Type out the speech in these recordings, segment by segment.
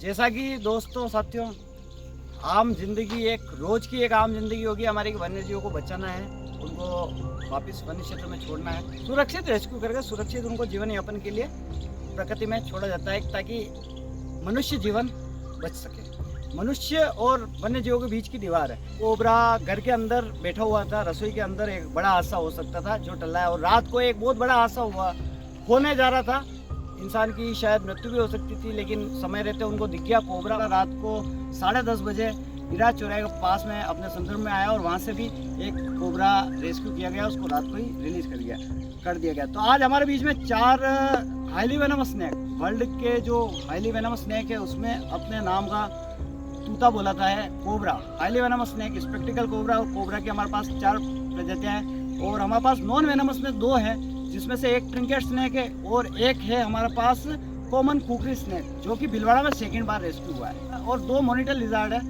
जैसा कि दोस्तों साथियों, आम जिंदगी एक रोज की एक आम जिंदगी होगी हमारी, वन्य जीवों को बचाना है, उनको वापस वन्य क्षेत्र में छोड़ना है, सुरक्षित रेस्क्यू करके सुरक्षित उनको जीवन यापन के लिए प्रकृति में छोड़ा जाता है ताकि मनुष्य जीवन बच सके। मनुष्य और वन्य जीवों के बीच की दीवार है। कोबरा घर के अंदर बैठा हुआ था, रसोई के अंदर एक बड़ा हादसा हो सकता था जो टला है, और रात को एक बहुत बड़ा हादसा होने जा रहा था। इंसान की शायद मृत्यु भी हो सकती थी, लेकिन समय रहते उनको दिख गया कोबरा। रात को 10:30 बजे इराज चौराहे के पास में अपने संदर्भ में आया और वहाँ से भी एक कोबरा रेस्क्यू किया गया, उसको रात को ही रिलीज कर दिया गया। तो आज हमारे बीच में 4 हाईली वेनमस स्नेक, वर्ल्ड के जो हाईली वेनमस स्नेक है उसमें अपने नाम का तूता बोलाता है cobra, highly venomous snake, spectacled cobra. और कोबरा की हमारे पास 4 प्रजातियाँ हैं, और हमारे पास नॉन वेनमस में 2 हैं, जिसमें से एक ट्रिंकेट स्नेक है और एक है हमारे पास कॉमन कुकरी स्नेक, जो कि भीलवाड़ा में 2nd बार रेस्क्यू हुआ है। और 2 मॉनिटर लिजार्ड है।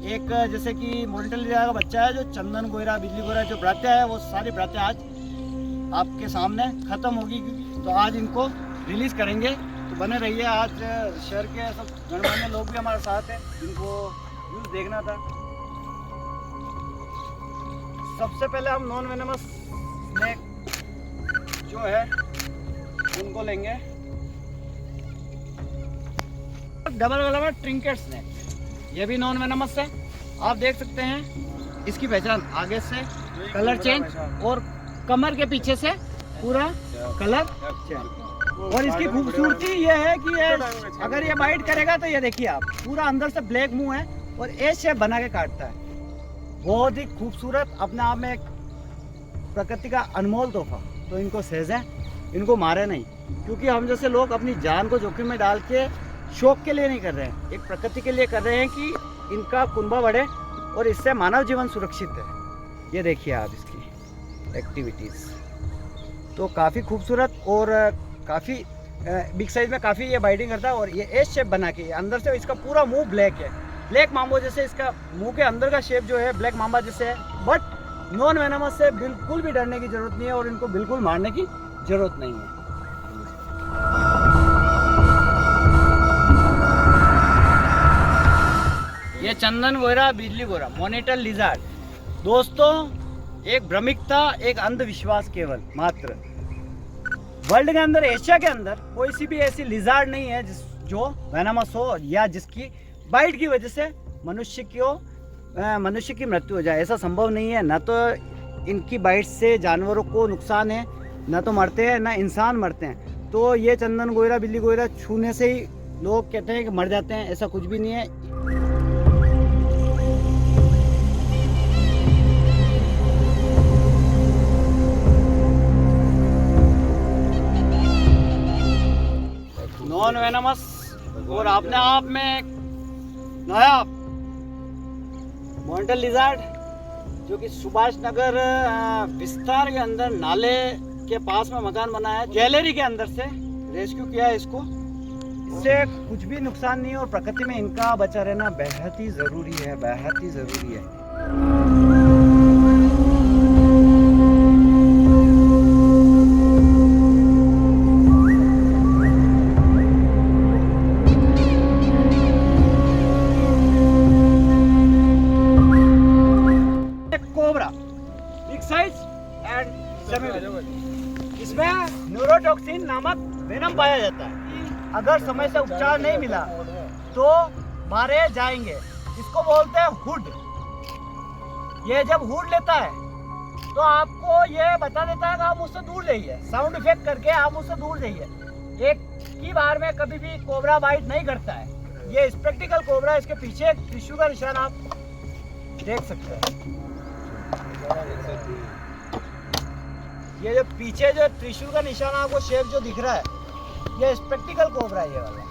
एक जैसे कि मॉनिटर लिजार्ड का बच्चा है जो चंदन गोयरा, बिजली गोयरा जो भ्रात्या है, वो सारी भ्रात्या आज आपके सामने खत्म होगी, तो आज इनको रिलीज करेंगे। तो बने रहिए। आज शहर के सब गणमान्य लोग भी हमारे साथ हैं जिनको न्यूज़ देखना था। सबसे पहले हम नॉन वेनमस स्नेक जो है उनको लेंगे। डबल गला ट्रिंकेट स्नेक, ये भी नॉन वेनमस है। आप देख सकते हैं इसकी पहचान, आगे से कलर चेंज और कमर के पीछे से पूरा कलर चेंज। और इसकी खूबसूरती ये है कि ये अगर ये बाइट करेगा तो ये देखिए आप, पूरा अंदर से ब्लैक मुंह है और एस शेप बना के काटता है। बहुत ही खूबसूरत, अपने आप में एक प्रकृति का अनमोल तोहफा। तो इनको सहेजें, इनको मारे नहीं, क्योंकि हम जैसे लोग अपनी जान को जोखिम में डाल के शौक के लिए नहीं कर रहे हैं, एक प्रकृति के लिए कर रहे हैं कि इनका कुनबा बढ़े और इससे मानव जीवन सुरक्षित है। ये देखिए आप इसकी एक्टिविटीज़, तो काफ़ी खूबसूरत और काफ़ी बिग साइज में काफ़ी ये बाइटिंग करता है। और ये एस शेप बना के, अंदर से इसका पूरा मुंह ब्लैक है, ब्लैक माम्बो जैसे इसका मुंह के अंदर का शेप जो है ब्लैक माम्बा जैसे है। बट नॉन वेनमस से बिल्कुल भी डरने की जरूरत नहीं है और इनको बिल्कुल मारने की जरूरत नहीं है। ये चंदन गोयरा, बिजली गोयरा, मॉनिटर लिजार्ड। दोस्तों, एक भ्रमिकता, एक अंधविश्वास केवल मात्र। वर्ल्ड के अंदर, एशिया के अंदर कोई सी भी ऐसी लिजार्ड नहीं है जो वेनमस हो या जिसकी बाइट की वजह से मनुष्य की मृत्यु हो जाए। ऐसा संभव नहीं है। ना तो इनकी बाइट से जानवरों को नुकसान है, ना तो मरते हैं, ना इंसान मरते हैं। तो ये चंदन गोयरा, बिल्ली गोयरा छूने से ही लोग कहते हैं कि मर जाते हैं, ऐसा कुछ भी नहीं है। नॉन वेनमस और अपने आप में नायाब मॉनिटर लिजार्ड, जो कि सुभाष नगर विस्तार के अंदर नाले के पास में मकान बना है, गैलरी के अंदर से रेस्क्यू किया है इसको। इससे कुछ भी नुकसान नहीं है और प्रकृति में इनका बचा रहना बेहद ही ज़रूरी है, बेहद ही ज़रूरी है। इसमें न्यूरोटॉक्सिन नामक वेनम पाया जाता है। अगर समय से उपचार नहीं मिला तो मारे जाएंगे। इसको बोलते हैं हुड। ये जब हुड लेता है तो आपको ये बता देता है कि आप उससे दूर जाइए, साउंड इफेक्ट करके आप उससे दूर जाइए। एक ही बार में कभी भी कोबरा बाइट नहीं करता है। ये स्पेक्टिकल कोबरा, इसके पीछे टिश्यू का निशान आप देख सकते हैं। ये जो पीछे जो त्रिशूल का निशान आपको शेप जो दिख रहा है, ये स्पेक्टिकल कोबरा है ये वाला।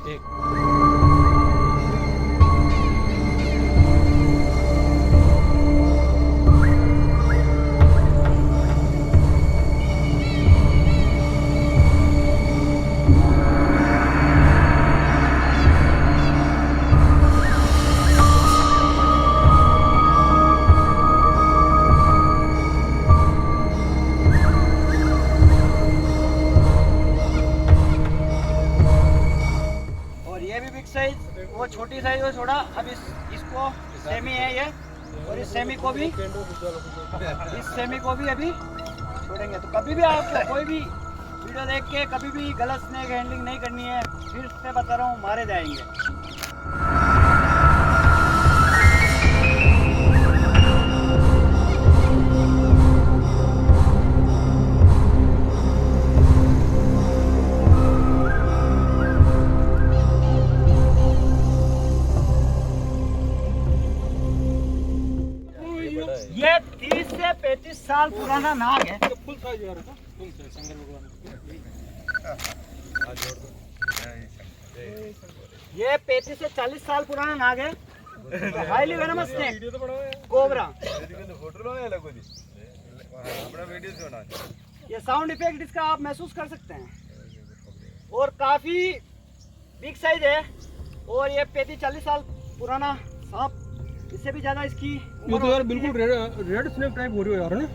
वो छोटी साइज को छोड़ा, अब इसको सेमी है ये, और इस सेमी को भी अभी छोड़ेंगे। तो कभी भी आपको कोई भी वीडियो देख के कभी भी गलत स्नेक हैंडलिंग नहीं करनी है, फिर से बता रहा हूँ, मारे जाएंगे। ये 30 से 35 साल पुराना नाग है। ये 35 से 40 साल पुराना नाग है, हाईली वेनमस स्नेक कोबरा। ये साउंड इफेक्ट इसका आप महसूस कर सकते हैं, और काफी बिग साइज है, और ये 35-40 साल पुराना सांप, इससे भी ज्यादा इसकी ये तो यार बिल्कुल रेड स्नेक टाइप हो रही है यार ना।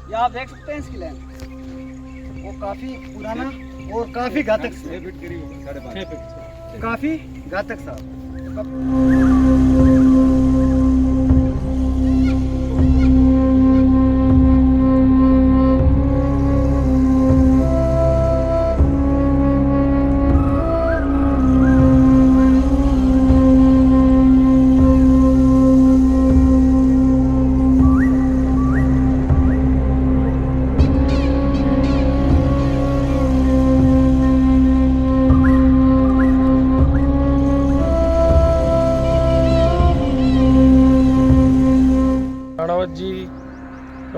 ये आप देख सकते हैं इसकी लाइन, वो काफी पुराना और काफी घातक, काफी घातक साहब। राणावत जी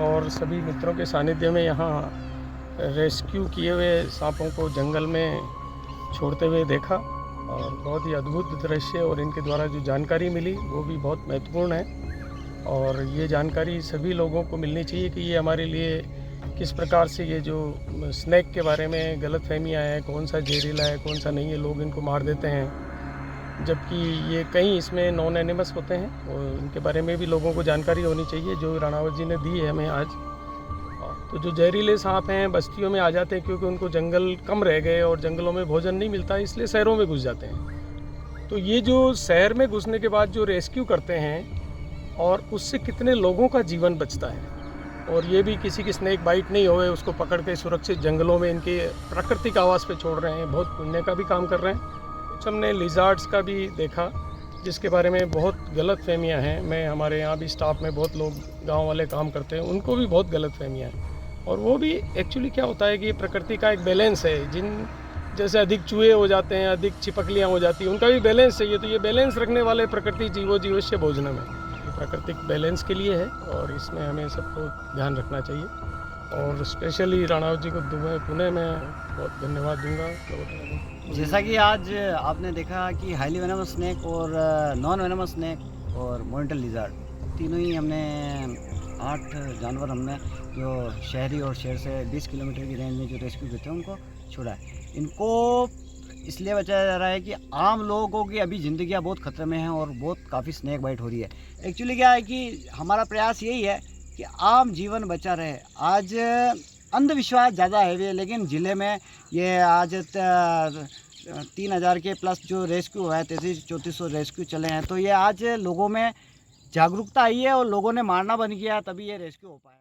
और सभी मित्रों के सानिध्य में यहाँ रेस्क्यू किए हुए सांपों को जंगल में छोड़ते हुए देखा, और बहुत ही अद्भुत दृश्य, और इनके द्वारा जो जानकारी मिली वो भी बहुत महत्वपूर्ण है। और ये जानकारी सभी लोगों को मिलनी चाहिए कि ये हमारे लिए किस प्रकार से ये जो स्नैक के बारे में गलतफहमियाँ हैं, कौन सा जहरीला है कौन सा नहीं है, लोग इनको मार देते हैं, जबकि ये कई इसमें नॉन एनिमस होते हैं, और इनके बारे में भी लोगों को जानकारी होनी चाहिए, जो राणावत जी ने दी है हमें आज। तो जो जहरीले सांप हैं बस्तियों में आ जाते हैं, क्योंकि उनको जंगल कम रह गए और जंगलों में भोजन नहीं मिलता, इसलिए शहरों में घुस जाते हैं। तो ये जो शहर में घुसने के बाद जो रेस्क्यू करते हैं, और उससे कितने लोगों का जीवन बचता है, और ये भी किसी की स्नेक बाइट नहीं होए, उसको पकड़ के सुरक्षित जंगलों में इनके प्राकृतिक आवास पे छोड़ रहे हैं, बहुत पुण्य का भी काम कर रहे हैं। कुछ हमने लिजार्ड्स का भी देखा, जिसके बारे में बहुत गलत फहमियाँ हैं। मैं हमारे यहाँ भी स्टाफ में बहुत लोग गांव वाले काम करते हैं, उनको भी बहुत गलत फहमियाँ हैं। और वो भी एक्चुअली क्या होता है कि प्रकृति का एक बैलेंस है, जिन जैसे अधिक चूहे हो जाते हैं, अधिक चिपकलियाँ हो जाती हैं, उनका भी बैलेंस चाहिए। तो ये बैलेंस रखने वाले प्रकृति जीवोस्य भोजनम है, ये प्राकृतिक बैलेंस के लिए है, और इसमें हमें सबको ध्यान रखना चाहिए। और स्पेशली राणावत जी को पुणे में बहुत धन्यवाद दूंगा। जैसा कि आज आपने देखा कि हाईली वेनमस स्नेक और नॉन वेनमस स्नेक और मॉनिटर लिजार्ड, तीनों ही हमने 8 जानवर हमने जो शहरी और शहर से 20 किलोमीटर की रेंज में जो रेस्क्यू करते हैं उनको छोड़ा है। इनको इसलिए बचाया जा रहा है कि आम लोगों की अभी ज़िंदगियाँ बहुत ख़तरे में हैं और बहुत काफ़ी स्नेक बाइट हो रही है। एक्चुअली क्या है कि हमारा प्रयास यही है कि आम जीवन बचा रहे। आज अंधविश्वास ज़्यादा है, लेकिन ज़िले में ये आज 3000 के प्लस जो रेस्क्यू हुआ है, 3300-3400 रेस्क्यू चले हैं, तो ये आज लोगों में जागरूकता आई है और लोगों ने मारना बंद किया, तभी ये रेस्क्यू हो पाया।